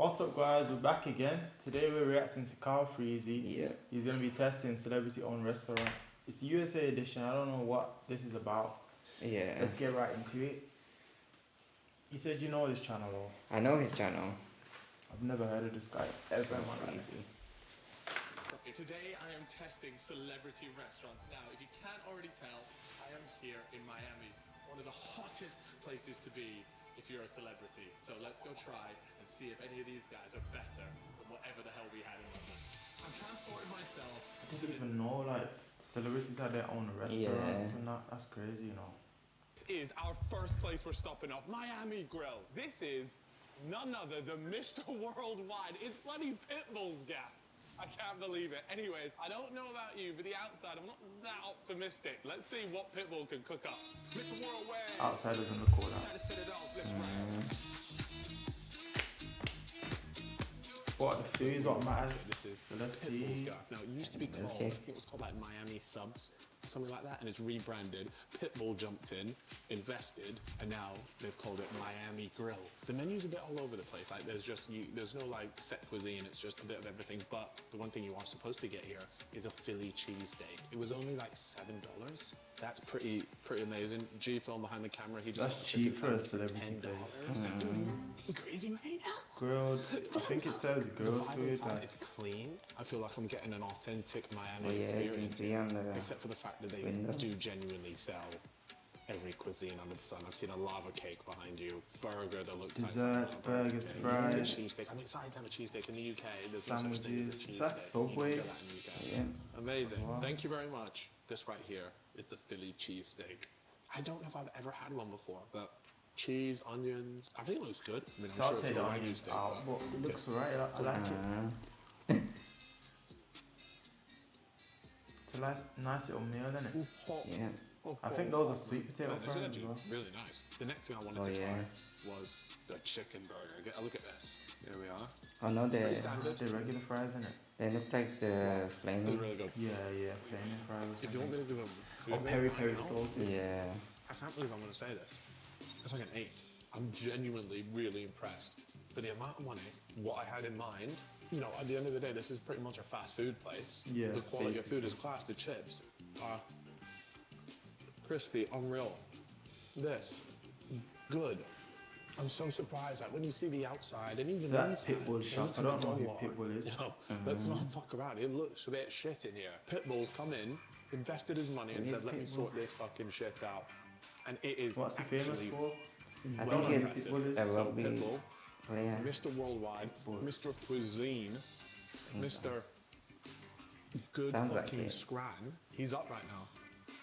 What's up, guys? We're back again. Today we're reacting to Carl Freezy. Yeah. He's gonna be testing celebrity-owned restaurants. It's USA edition. I don't know what this is about. Yeah. Let's get right into it. You said you know this channel, though. I know his channel. I've never heard of this guy ever in my life. Today I am testing celebrity restaurants. Now, if you can't already tell, I am here in Miami, one of the hottest places to be if you're a celebrity. So let's go try and see if any of these guys are better than whatever the hell we had in London. I've transported myself I didn't even know like celebrities had their own restaurants and that. That's crazy, you know. This is our first place we're stopping off, Miami Grill. This is none other than Mr. Worldwide. It's bloody Pitbull's gaff. I can't believe it. Anyways, I don't know about you, but the outside, I'm not that optimistic. Let's see what Pitbull can cook up. Mr. Worldwide. Outside doesn't look all that. What the food is what matters. This is So let's Pitbull's see. gaff. Now, it used to be called, I think it was called like Miami Subs, something like that, and it's rebranded. Pitbull jumped in, invested, and now they've called it Miami Grill. The menu's a bit all over the place. Like there's no like set cuisine. It's just a bit of everything. But the one thing you are supposed to get here is a Philly cheesesteak. It was only like $7. That's pretty amazing. G film behind the camera. He just That's cheap for a celebrity place. Crazy right now. Grilled. I think it says grilled Vibe food. inside, Like, it's clean. I feel like I'm getting an authentic Miami Oh, yeah, you can experience. see on the Except for the fact that they window. do genuinely sell every cuisine under the sun. I've seen a lava cake behind you, burger that looks Desserts, like burgers, a fries. cheesesteak. I'm excited to have a cheesesteak in the UK. There's no such thing as a Sandwiches. cheesesteak. It's like Subway. You can get that in the UK. Yeah. Amazing. Wow. Thank you very much. This right here is the Philly cheesesteak. I don't know if I've ever had one before, but cheese, onions. I think it looks good. I mean, I'm so I'll sure it's take the a onions steak, out, but it looks alright. I like it. It's a nice little meal, isn't it? hot. Yeah. I think those are sweet potato Those are fries as actually well. really nice. The next thing I wanted Oh, to try yeah. was the chicken burger. Look at this. Here we are. Oh no, Pretty they standard. The regular fries, isn't it? look like the It's flaming. really good. Yeah, flaming fries or If you want something. me to do a Or food peri rate peri right now, salted. Yeah. I can't believe I'm going to say this. It's like an 8. I'm genuinely really impressed. For the amount of money, what I had in mind, you know, at the end of the day, this is pretty much a fast food place. Yeah, The quality of food basically. is class. The chips are crispy, unreal. This, good. I'm so surprised that when you see the outside and even So that's inside, Pitbull's it shop. looks I a don't bit know who dull. Pitbull is. No, let's not fuck around. It looks a bit shit in here. Pitbull's come in, invested his money and Who said, is let me Pitbull? sort this fucking shit out. And it is What's he famous actually for? I well think impressive. it's a So rugby Pitbull, player. Mr. Worldwide, Pitbull. Mr. Cuisine, Mr. Good Sounds like fucking it. Scran. He's up right now.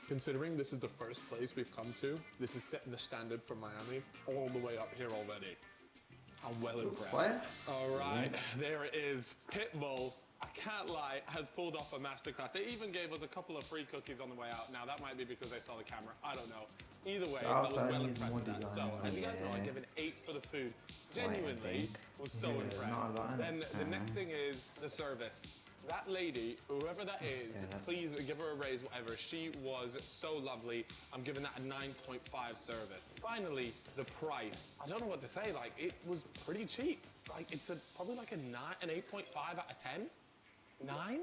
Considering this is the first place we've come to, this is setting the standard for Miami all the way up here already. I'm well Looks impressed. fire. All right, there it is. Pitbull, I can't lie, has pulled off a masterclass. They even gave us a couple of free cookies on the way out. Now, that might be because they saw the camera. I don't know. Either way, I was outside well needs impressed more with that. So, design. as you guys know, I Yeah. give an 8 for the food. Why, I Genuinely, think. was so Yeah, impressed. not a lot, Then innit? the next thing is the service. That lady, whoever that is, Yeah. please give her a raise, whatever. She was so lovely. I'm giving that a 9.5 service. Finally, the price. I don't know what to say. Like, it was pretty cheap. Like, it's probably like an 8.5 out of 10. 9?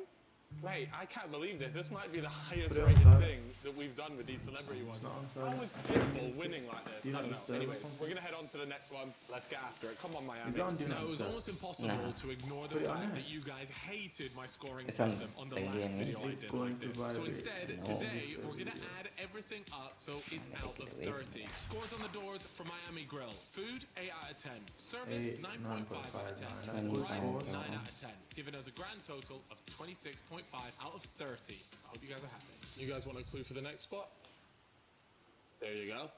Wait, I can't believe this. This might be the highest Put it rated outside. thing that we've done with these celebrity ones. not on How sale. was Pitbull winning like this? Do you I like don't the know. stir or Anyways, something? we're gonna head on to the next one. Let's get after it. Come on, Miami. Is that on Do Now, Not it was Disturb? almost impossible Nah. to ignore the Put it on fact there. that you guys hated my scoring It's on system on the the last DNA. video I did Going like to this. So vibrate. instead, No. today, we're going to add everything up so it's out of 30. Scores on the doors for Miami Grill. Food, 8 out of 10. Service, 8, 9.5 out of 10. 9.5, man. Price, That's 9 good. out of 10. Giving us a grand total of 26.5 out of 30. I hope you guys are happy. You guys want a clue for the next spot? There you go.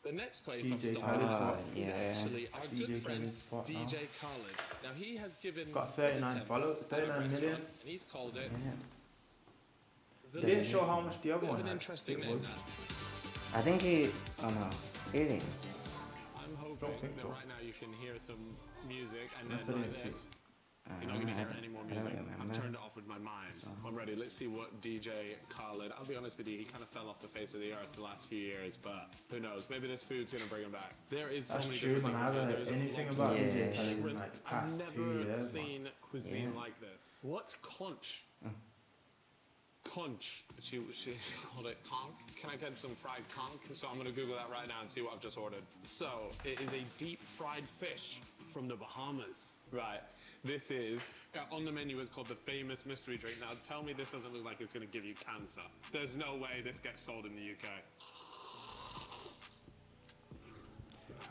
The next place I'm DJ stopping Khaled at spot. is Yeah. actually our DJ good friend Khaled's spot now. DJ Khaled. Now he has given got his 39 attempt followers, at a 39 million. restaurant, and he's called it Yeah. the They didn't show how much the other Bit of one an had. interesting Pitbull. name. That. I think he. Oh no. Really? I'm hoping Don't think that so. right now you can hear some music and That's then what like it this. is. You're not gonna hear any more I music. don't I've remember. turned it off with my mind. I'm ready. Let's see what DJ Khaled. I'll be honest with you, he kind of fell off the face of the earth the last few years, but who knows? Maybe this food's gonna bring him back. There is so That's many true, different man. I things. haven't There heard is a anything lot about of Yeah. DJ Khaled in different- like the I've past never 2 years. seen cuisine Yeah. like this. What's conch? Conch. She called it conch. Can I get some fried conch? So I'm gonna Google that right now and see what I've just ordered. So it is a deep fried fish from the Bahamas. Right. This is on the menu. It's called the famous mystery drink. Now tell me this doesn't look like it's gonna give you cancer. There's no way this gets sold in the UK.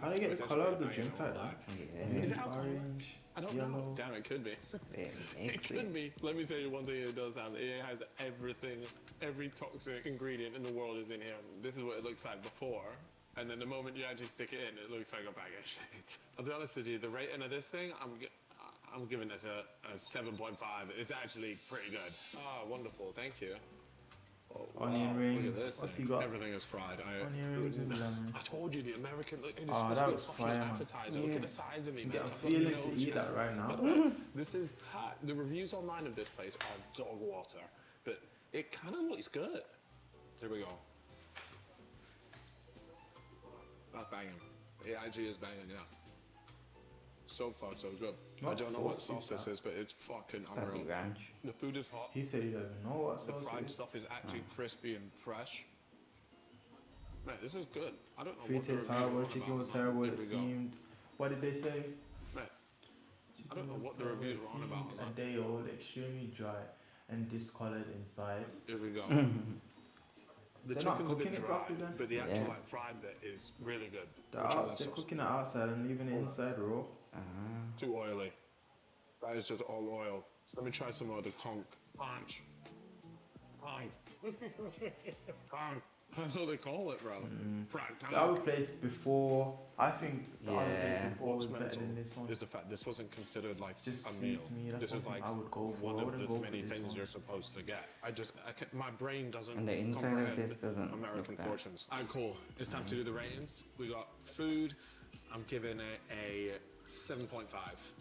How do you get It's the color of the actually- drink like that? Yeah. Is it Is it alcohol? orange? I don't Yellow. know. Damn, it could be. It It makes could it. be. Let me tell you one thing it does have. It has everything, every toxic ingredient in the world is in here. This is what it looks like before. And then the moment you actually stick it in, it looks like a bag of shit. I'll be honest with you, the rating of this thing, I'm giving this a 7.5. It's actually pretty good. Ah, wonderful. Thank you. Oh, Onion wow, rings. Look at this What's thing. he got? Everything is fried. Onion rings with lemon. I told you the American. Look, it's Oh, supposed that to be a looks fucking fire, man. appetizer. Look Yeah. at the size of me, man. Yeah, I'm I've got feeling no to eat that chance. right now. By the way, this is hot. The reviews online of this place are dog water, but it kind of looks good. Here we go. That's banging. It actually is banging, yeah. So far, so good. I What don't know what sauce sauce is this that? is, but it's fucking Probably unreal. ranch. The food is hot. He said he doesn't know what The sauce fried it is. stuff is actually crispy and fresh. Man, this is good. I don't know Food what the tastes reviews horrible, are chicken about, was man. terrible, Here it we go. seemed. What did they say? Man, I don't know Chicken what the was terrible, reviews it were on about. seemed man. A day old, extremely dry and discolored inside. Here we go. The They're not chicken's a cooking bit it dry, properly then? but the actual Yeah. like fried bit is really good. They're, We'll try this they're sauce. cooking it outside and leaving it inside raw. Too oily. That is just all oil. So let me try some more of the conch. Conch. Conch. Conch. That's what they call it, bro. Fried The conch. other place before, I think the other place Yeah. before was What's better than mental this one. is the fact this wasn't considered like Just a meal. suits me, that's This is something like I would go for. one I of wouldn't the go for many this things one. you're supposed to get. My brain doesn't And the inside of comprehend this doesn't American look that. portions. Alright, cool. It's time to do the ratings. We got food. I'm giving it a 7.5.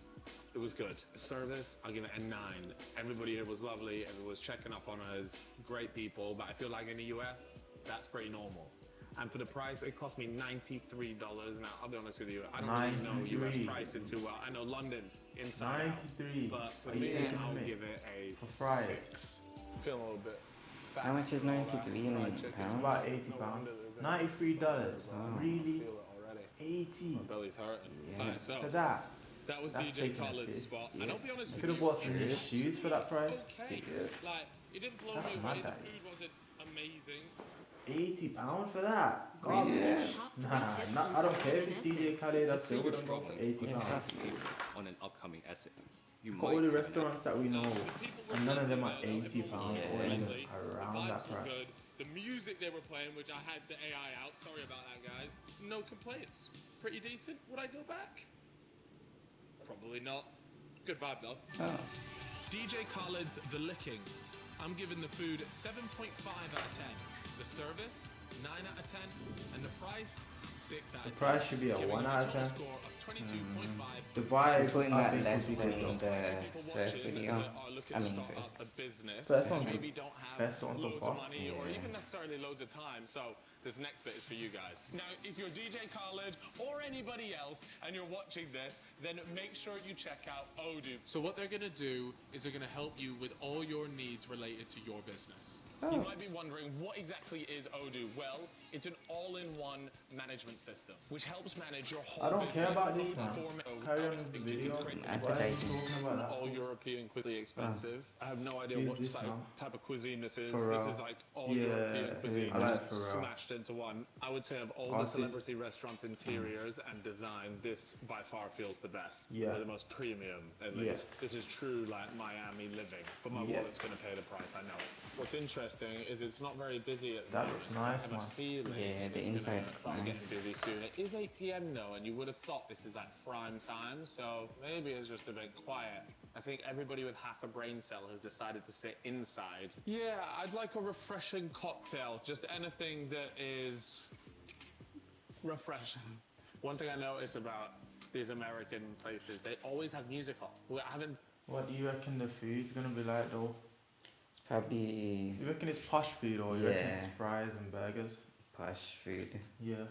It was good. Service, I'll give it a 9. Everybody here was lovely. Everyone was checking up on us. Great people. But I feel like in the US, that's pretty normal. And for the price, it cost me $93. Now, I'll be honest with you, I don't really know US 93. pricing too well. I know London inside out. 93. But for Are you me, taking I'll the give it a For fries? 6. Feel a little bit fat. How much is and all that. 93 in Fried chicken. pounds? About 80 No pounds. wonder there's a- $93. I Really? feel it already. 80 My belly's hurting. Yeah. Alright, so for that. that was That's DJ taking a Khaled's piss. spot. Yeah. And I'll be honest Could with have you, bought some it new was shoes for that price. okay. Yeah. Like, it didn't blow That's me mad, away. The that food is. wasn't amazing. £80 for that? God, Yeah. Nah, I don't care if it's DJ Khaled. I still wouldn't go for £80. Yeah, that's weird. on an upcoming essay. You Got all the have an restaurants that we know, The people were and none of them are friendly, though. £80 Everyone was or Yeah. even friendly. around The that vibes were price. good. The music they were playing, which I had to AI out. Sorry about that, guys. No complaints. Pretty decent. Would I go back? Probably not. Good vibe though. Oh. DJ Khaled's The Licking. I'm giving the food 7.5 out of 10. The service, 9 out of 10. And the price, 6 out of 10. The price should be a Giving 1 us out a of total 10. score of 22.5. The vibe, Putting I that think, less would be than good. the People first watching video. that are looking I to mean, start first. up a business. First that one so- maybe don't have first one so loads far. of money or Yeah. even necessarily loads of time. So this next bit is for you guys. Now, if you're DJ Khaled or anybody else and you're watching this, then make sure you check out Odoo. So what they're going to do is they're going to help you with all your needs related to your business. You might be wondering, what exactly is Odoo? Well, it's an all-in-one management system, which helps manage your whole I don't business. care about this, man. Form- Carry on with the Sync, you video. can create Why are you Advertising. talking about that? all European quickly expensive. I have no idea Use what this type, now. type of cuisine this is. Pharrell. This is like all Yeah, European cuisine I like just Pharrell. smashed into one. I would say of all Artist. the celebrity restaurants interiors and design, this by far feels the best. Yeah. Or the most premium, at Yeah. least. This is true like Miami living, but my Yeah. wallet's going to pay the price. I know it. What's interesting is it's not very busy at the That moment. looks nice, I have a man. feeling Yeah, the it's inside gonna looks start nice. getting busy soon. It is 8 p.m. though, and you would have thought this is at prime time, so maybe it's just a bit quiet. I think everybody with half a brain cell has decided to sit inside. Yeah, I'd like a refreshing cocktail, just anything that is refreshing. One thing I notice about these American places, they always have music on. I haven't What do you reckon the food's gonna be like though? It's probably You reckon it's posh food or you reckon it's Yeah. fries and burgers? posh food. Yeah.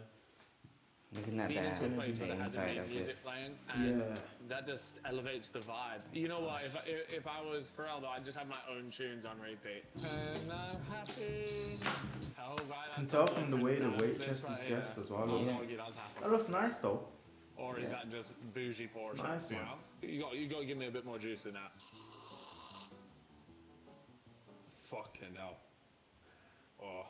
Looking at Being into a the place where they had the inside main of music this. playing, and Yeah. that just elevates the vibe. You know what? If I was Pharrell, though, I'd just have my own tunes on repeat. And I'm happy. Oh, right, Can that's tell how from the it's way the done. waitress This is right dressed here. as well. Oh, look. no, that's happy. That looks nice though. Or is Yeah. that just bougie portions? nice, you man. know? You got to give me a bit more juice than that. Fucking hell. Oh.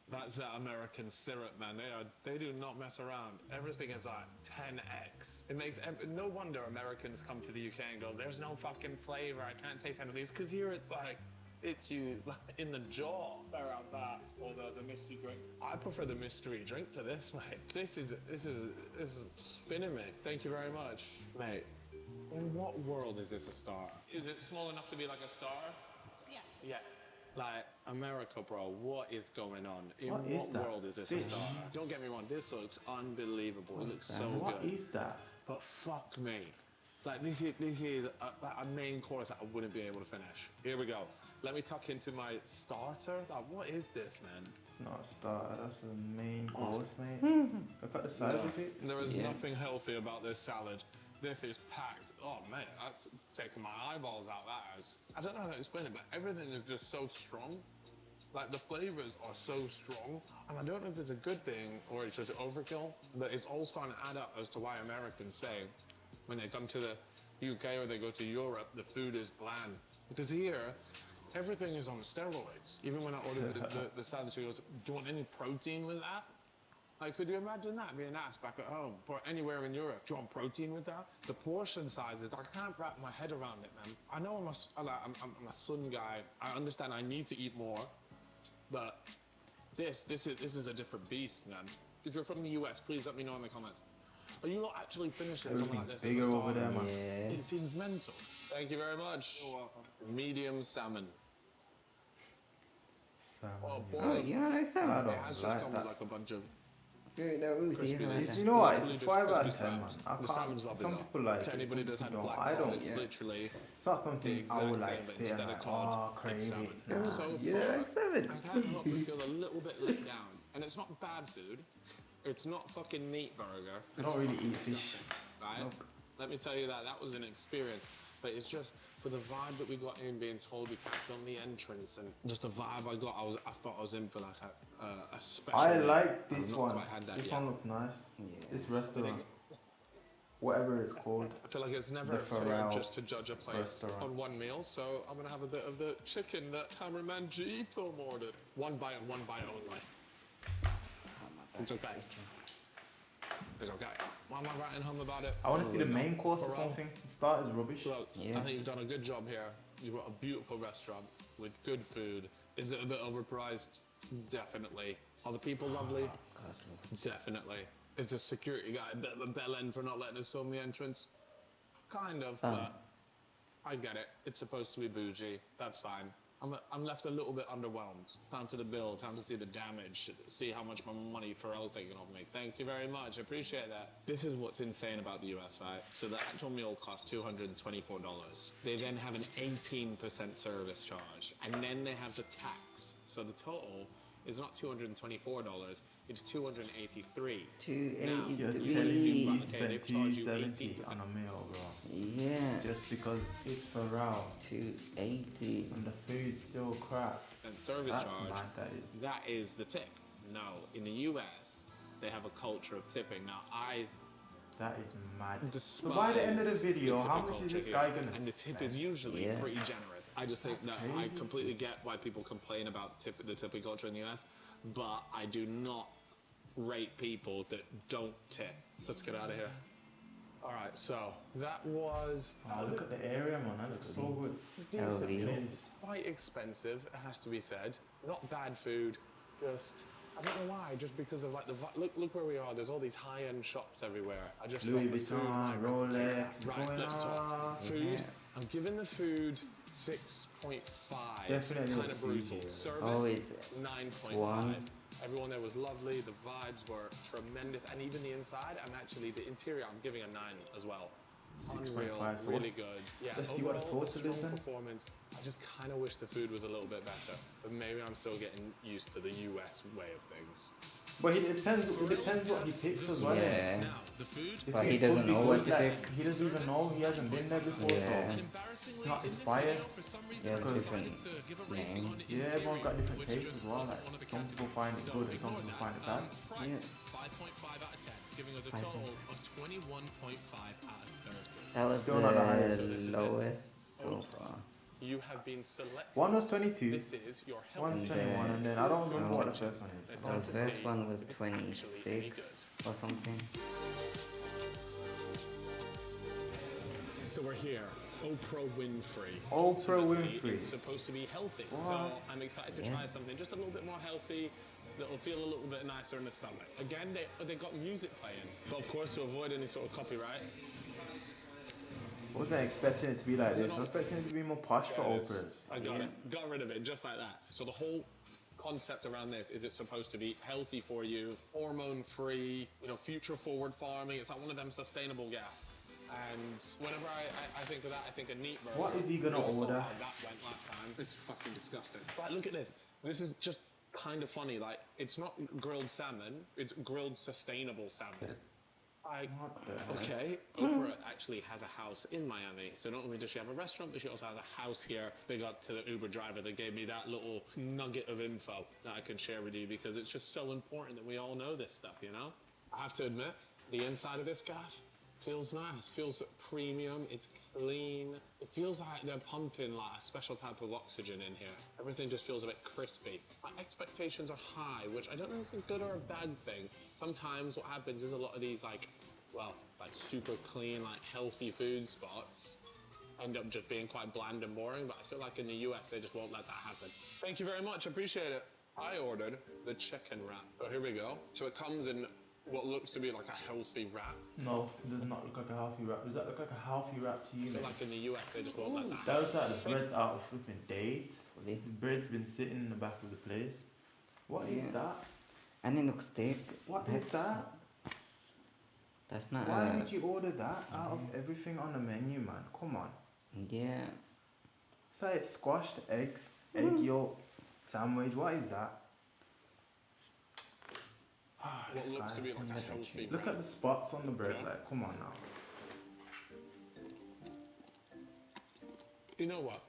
That's that American syrup, man. They do not mess around. Everything is like 10x. It makes no wonder Americans come to the UK and go, "There's no fucking flavor. I can't taste any of these." Because here it's like it's you in the jaw. Better out that or the misty drink. I prefer the mystery drink to this, mate. This is spinning me. Thank you very much, mate. In what world is this a star? Is it small enough to be like a star? Yeah. Yeah. Like, America, bro, what is going on? In What is that? world is this Fish? a star? Don't get me wrong, this looks unbelievable. It looks so What good. is that? But fuck me. Like, this is a main course that I wouldn't be able to finish. Here we go. Let me tuck into my starter. Like, what is this, man? It's not a starter, that's the main Oh. course, mate. Look at the size of it. There is Yeah. nothing healthy about this salad. This is packed. Oh, man, that's taking my eyeballs out, that is. I don't know how to explain it, but everything is just so strong. Like, the flavors are so strong. And I don't know if it's a good thing or it's just overkill, but it's all starting to add up as to why Americans say when they come to the UK or they go to Europe, the food is bland. Because here, everything is on steroids. Even when I ordered the salad, she goes, "Do you want any protein with that?" Like, could you imagine that being asked back at home or anywhere in Europe? Do you want protein with that? The portion sizes, I can't wrap my head around it, man. I know I'm a Sun guy. I understand I need to eat more, but this is a different beast, man. If you're from the US, please let me know in the comments. Are you not actually finishing something like Everything's this as a bigger over starter? there, man. Yeah. It seems mental. Thank you very much. You're welcome. Medium salmon. Salmon, Oh, yeah. boy. Oh, you like I some? don't It has just like come that. with like a bunch of Good, no, crispy you like legs. that. You know what? It's a Literally just 5 out of crispy 10, man. scraps. I The can't. salmon's lovely Some though. people like To it. anybody Some that's had people a don't. black I cod, don't. it's Yeah. literally It's not the something I exact would same, like but sit instead and of like, cod, oh, it's crave salmon. it. Nah. So You far, like seven? I can't help but feel a little bit let down. And it's not bad food. It's not fucking meat burger. I don't really eat fish. Right? Let me tell you that was an experience. But it's just for the vibe that we got in being told we could film the entrance and just the vibe I got, I thought I was in for like a special. I meal. like I've this not one. quite had that This yet. one looks nice. Yeah. This restaurant, whatever it's called. I feel like it's never The fair Pharrell just to judge a place restaurant. on one meal, so I'm gonna have a bit of the chicken that cameraman G film ordered. One bite and one bite only. Oh, my back It's is okay. itching. It's okay. Why am I writing home about it? I want to see the Probably main not. course or Pharrell, something. The start is rubbish. Look, Yeah. I think you've done a good job here. You've got a beautiful restaurant with good food. Is it a bit overpriced? Definitely. Are the people lovely? Cost me. Definitely. Is the security guy a bit of a bell end for not letting us film the entrance? Kind of, Oh. but I get it. It's supposed to be bougie. That's fine. I'm left a little bit underwhelmed. Time to the bill, time to see the damage, see how much my money Pharrell's taking off me. Thank you very much, appreciate that. This is what's insane about the US, right? So the actual meal costs $224. They then have an 18% service charge, and then they have the tax. So the total is not $224, it's $283. You're Yeah. telling me you Okay, spent they've charged you 270 18%. on a meal, bro. Yeah. Just because it's Pharrell 280. and the food's still crap. And service That's charge. mad, that is. That is the tip. No, in the US, they have a culture of tipping. Now, I That is mad. despise So by the end of the video, tip how much culture is this here, guy gonna and the tip spend? is usually Yeah. pretty generous. I just think That's that I crazy. completely get why people complain about the tipping culture in the US, but I do not rate people that don't tip. Let's get out of here. All right, so that was Oh, look at the area, man. That looks so good. decent Lovely. meal. It is. Quite expensive, it has to be said. Not bad food, just I don't know why. Just because of like look where we are. There's all these high-end shops everywhere. I just Louis felt the food might Vuitton, Rolex, Right, going let's talk. off. Food. Yeah. I'm giving the food 6.5. Definitely Kind the of food brutal. here. Service Oh, it's 9.5. Swan. Everyone there was lovely. The vibes were tremendous, and even the inside. The interior. I'm giving a 9 as well. Unreal, 6.5. So really what's- good. Yeah, let's see what the overall, total is strong then. performance. I just kind of wish the food was a little bit better, but maybe I'm still getting used to the US way of things. But it depends what he picks as well. Yeah. Now, the food. If But he it's doesn't would be know what good, to like, pick. He doesn't even know. He hasn't been there before, Yeah. so Embarrassingly, it's not in his this video, bias. for some reason, He has I different decided to give a rating names. on the Yeah, everyone's got interior, different which tastes just as well. wasn't Like one of the some people categories. find it So good, and some ignore people that. find it bad. Price 5.5 out of 10, giving us a Five total of 21.5 out of 30. That was Still not the the highest. lowest so far. You have been selected. One was 22, This is your one's healthy. 21, and then I don't remember what the first one is. It's The time to first see one was if it's actually any 26 or something. So we're here. Oprah Winfrey. Oprah Ultimately, Winfrey. It's supposed to be healthy. What? So I'm excited to Yeah. try something just a little bit more healthy that'll feel a little bit nicer in the stomach. Again, they got music playing. But of course, to avoid any sort of copyright. I wasn't expecting it to be like this. I was expecting it to be more posh for There it is. Oprah's. I got it. Got rid of it just like that. So the whole concept around this is it's supposed to be healthy for you, hormone free, future forward farming. It's like one of them sustainable gas. And whenever I think of that, I think of neat burger. What is he gonna We all saw order? how that went last time. This is fucking disgusting. Like, look at this. This is just kind of funny. Like, it's not grilled salmon. It's grilled sustainable salmon. What the heck? Okay, Oprah actually has a house in Miami. So not only does she have a restaurant, but she also has a house here. Big up to the Uber driver that gave me that little nugget of info that I can share with you because it's just so important that we all know this stuff, I have to admit, the inside of this gaff feels nice, feels premium, it's clean. It feels like they're pumping like a special type of oxygen in here. Everything just feels a bit crispy. My expectations are high, which I don't know if it's a good or a bad thing. Sometimes what happens is a lot of these like super clean, like healthy food spots end up just being quite bland and boring, but I feel like in the US they just won't let that happen. Thank you very much, appreciate it. I ordered the chicken wrap. So here we go. So it comes in what looks to be like a healthy wrap. No, it does not look like a healthy wrap. Does that look like a healthy wrap to you, I feel mate? like in the US they just won't let that That happen. was like the bread's out of flipping date. Fully. The bread's been sitting in the back of the place. What is Yeah. that? And it looks thick. What is that? That's not Why would you order that out of everything on the menu, man? Come on. Yeah. It's like squashed eggs, egg yolk sandwich. What is that? Ah, What this looks guy. to be like a healthy Look wrap. at the spots on the bread. Yeah. Like, come on now. You know what?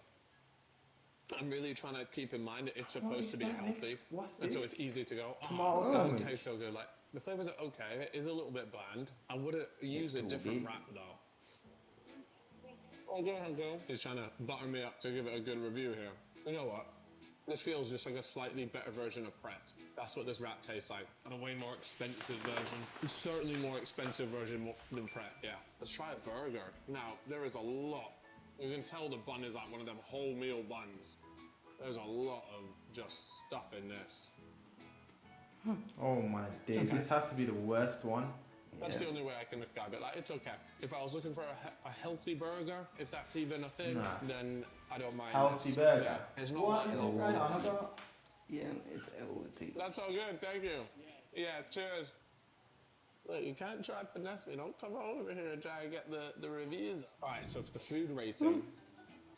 I'm really trying to keep in mind that it's supposed is to be that, Nick? healthy. What's And so this? it's easy to go, Tomato oh, it sandwich. tastes so good. Like, the flavors are okay. It is a little bit bland. I would have used a too different big. wrap though. Oh, go ahead, girl. He's trying to butter me up to give it a good review here. You know what? This feels just like a slightly better version of Pret. That's what this wrap tastes like. And a way more expensive version. It's certainly more expensive version than Pret, yeah. Let's try a burger. Now, there is a lot. You can tell the bun is like one of them wholemeal buns. There's a lot of just stuff in this. Oh my days. This has to be the worst one. That's Yeah. the only way I can describe it. Like, it's okay. If I was looking for a healthy burger, if that's even a thing, Nah. then I don't mind. Healthy this. burger. Yeah, it's not What like is this right on about? Yeah, it's healthy. That's all good, thank you. Yeah, cheers. Look, you can't try to finesse me. Don't come over here and try and get the reviews. All right, so for the food rating,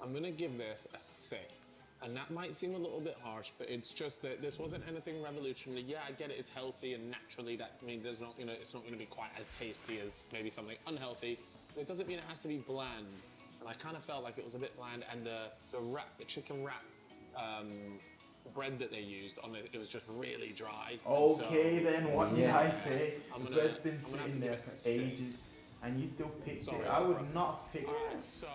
I'm gonna give this a 6. And that might seem a little bit harsh, but it's just that this wasn't anything revolutionary. Yeah, I get it, it's healthy, and naturally that means there's not, it's not gonna be quite as tasty as maybe something unhealthy. But it doesn't mean it has to be bland. And I kind of felt like it was a bit bland, and the chicken wrap bread that they used on it was just really dry. And so Okay then, what did Yeah. I say? I'm The gonna- bread's been I'm gonna have sitting to there give it a for 6. ages and you still picked Sorry, it. I would Oprah. not have picked All it. right, so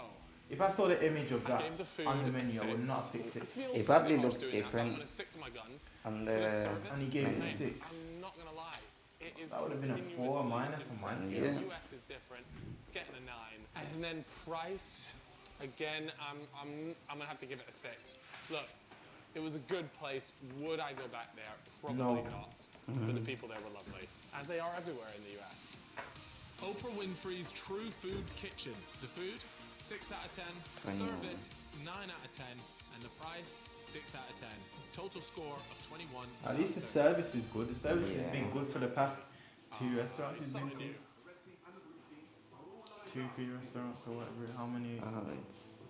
If I saw the image of I that gave the food on the a menu, I would 6. not have picked it. feels It probably like I was looked doing that, but I'm different gonna stick to my guns. on For the the service, And he gave it menu. 6. I'm not gonna lie. It is That would have been a 4 or minus on my impressive. scale. Yeah. The US is different. It's getting a 9. And then price, again, I'm gonna have to give it a 6. Look, it was a good place. Would I go back there? Probably No. not. But the people there were lovely, as they are everywhere in the US. Oprah Winfrey's True Food Kitchen. The food, 6 out of 10. 21. Service, 9 out of 10. And the price, 6 out of 10. Total score of 21. At least the service is good. The service has been good for the past 2 restaurants he's been to. 2-3 restaurants or whatever. How many? It's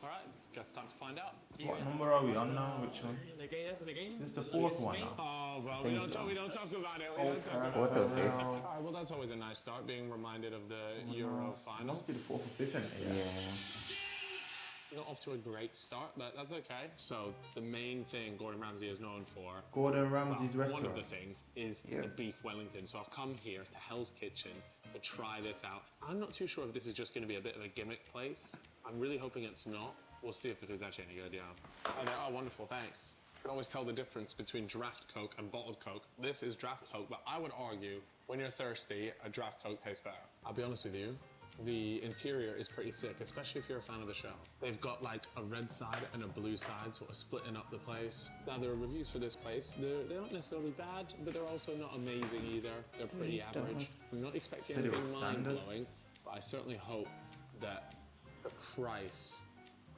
All right, guess time to find out. What number are we on now? Which one? This is the 4th one now. Oh, bro, think so. we don't talk about it. We Oh, don't talk about Fourth or fifth. All right, well, that's always a nice start, being reminded of the Euro It final. must be the 4th or 5th, isn't it? yeah. Not off to a great start, but that's okay. So the main thing Gordon Ramsay is known for, Gordon Ramsay's one restaurant. of the things, is Yeah. the beef Wellington. So I've come here to Hell's Kitchen to try this out. I'm not too sure if this is just going to be a bit of a gimmick place. I'm really hoping it's not. We'll see if the food's actually any good, yeah. Oh, they are wonderful, thanks. You can always tell the difference between draft Coke and bottled Coke. This is draft Coke, but I would argue when you're thirsty, a draft Coke tastes better. I'll be honest with you, the interior is pretty sick, especially if you're a fan of the show. They've got like a red side and a blue side, sort of splitting up the place. Now, there are reviews for this place. They're not necessarily bad, but they're also not amazing either. They're pretty These average. stars. I'm not expecting Said it was anything standard. mind-blowing, but I certainly hope that the price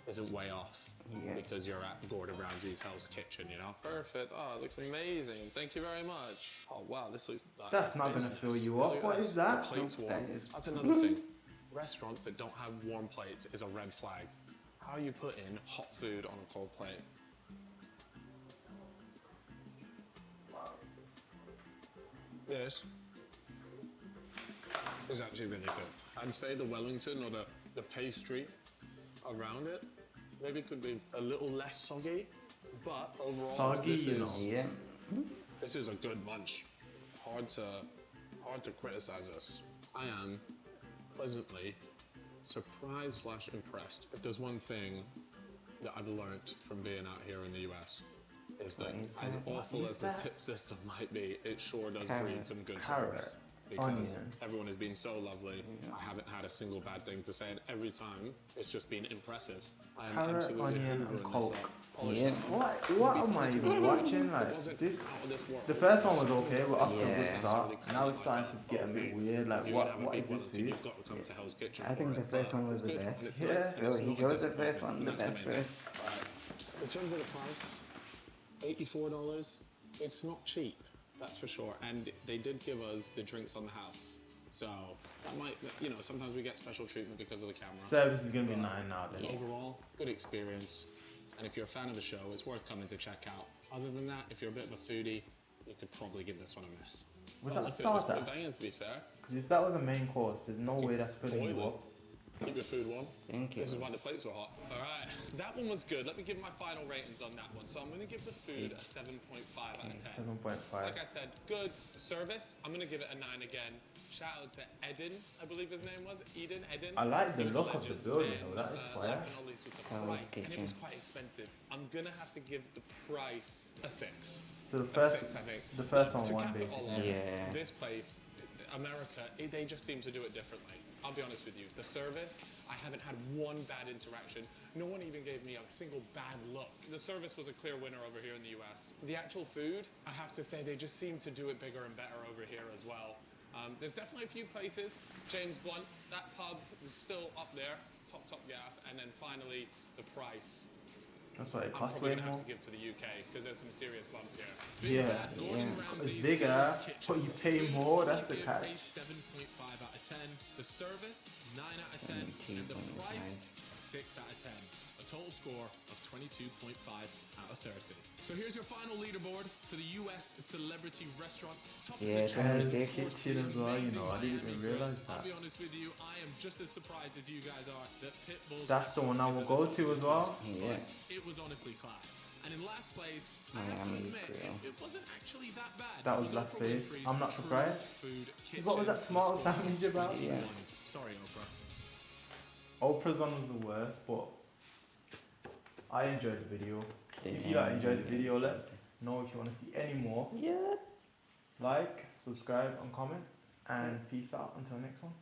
isn't way off. Yeah. Because you're at Gordon Ramsay's Hell's Kitchen, you know? Perfect. Oh, it looks amazing. Thank you very much. Oh, wow, this looks... That's not gonna business. fill you up. Look at What this. is that? The plate's warm. That is- That's another thing. Restaurants that don't have warm plates is a red flag. How are you putting hot food on a cold plate? This is actually really good. I'd say the Wellington or the pastry around it maybe could be a little less soggy, but overall Soggy, this you is, know. Yeah. this is a good bunch. Hard to criticize this. I am pleasantly surprised / impressed. If there's one thing that I've learnt from being out here in the US, is that What is as that? awful What is as the that? tip system might be, it sure does breed Carrot. some good Carrot. service. Because Onion. everyone has been so lovely. I haven't had a single bad thing to say, and every time it's just been impressive. I am Carrot, absolutely onion, hoovering and this Coke. up, polishing Yeah. it. What am I even watching? It Like wasn't this. out of this world. The first one was okay, but after a good Yeah. start, now it's starting to get a bit weird. Like If you're gonna have a what big is this Wellington, food? you've got to come to Hell's Kitchen I think for the it, first but one was it's the good, best. and it's Yeah. nice, and Bro, it's he not chose the disappointing. first one, the Not best coming in. first. In terms of the price, $84. It's not cheap, that's for sure. And they did give us the drinks on the house. So that might, you know, sometimes we get special treatment because of the camera. Service is gonna be 9 now then. Overall, good experience. And if you're a fan of the show, it's worth coming to check out. Other than that, if you're a bit of a foodie, you could probably give this one a miss. Was Oh, that a look at this starter? banging, to be fair. Because if that was a main course, there's no way that's filling you Boil up. Keep your food warm. Thank you. This is why the plates were hot. All right, that one was good. Let me give my final ratings on that one. So I'm going to give the food a 7.5 out of 10. 7.5. Like I said, good service. I'm going to give it a 9 again. Shout out to Eden, I believe his name was. Eden. I like the He was look a of the legend. building, And, though. That is fire. last but not least was the Hell's price. And it Kitchen. was quite expensive. I'm going to have to give the price a 6. So the A first, 6, I think. the first But one to won cap it all basically. off, Yeah. This place, America, they just seem to do it differently. I'll be honest with you. The service, I haven't had one bad interaction. No one even gave me a single bad look. The service was a clear winner over here in the US. The actual food, I have to say, they just seem to do it bigger and better over here as well. There's definitely a few places. James Blunt, that pub is still up there, top gaff. And then finally, the price. That's why it I'm costs probably way gonna have more. to give to the UK because there's some serious bump here. Yeah, it's bigger, but you pay more. That's the catch. 7.5 out of 10. The service, 9 out of 10. And the 22.5. price, 6 out of 10. A total score of 22.5 out of 30. So here's your final leaderboard for the US celebrity restaurants. Top Yeah, of the chart Hell's is, of course, Kitchen the as well, you amazing know, I didn't Miami even Grill. realise I'll that. be honest with you, I am just as surprised as you guys are that Pitbull's That's the one I will restaurant is at go the top to of as this well. list. Yeah. But it was honestly class. And in last place, I have to Miami admit, Grill. it wasn't actually that bad. That It was last Oprah place. Winfrey's I'm not True surprised. Food What was that Kitchen. tomato The score sandwich was about? 21. Yeah. Sorry, Oprah. Oprah's one was the worst, but I enjoyed the video. If you Damn. enjoyed the video, let us know if you want to see any more. Yeah. Like, subscribe, and comment. And peace out until next one.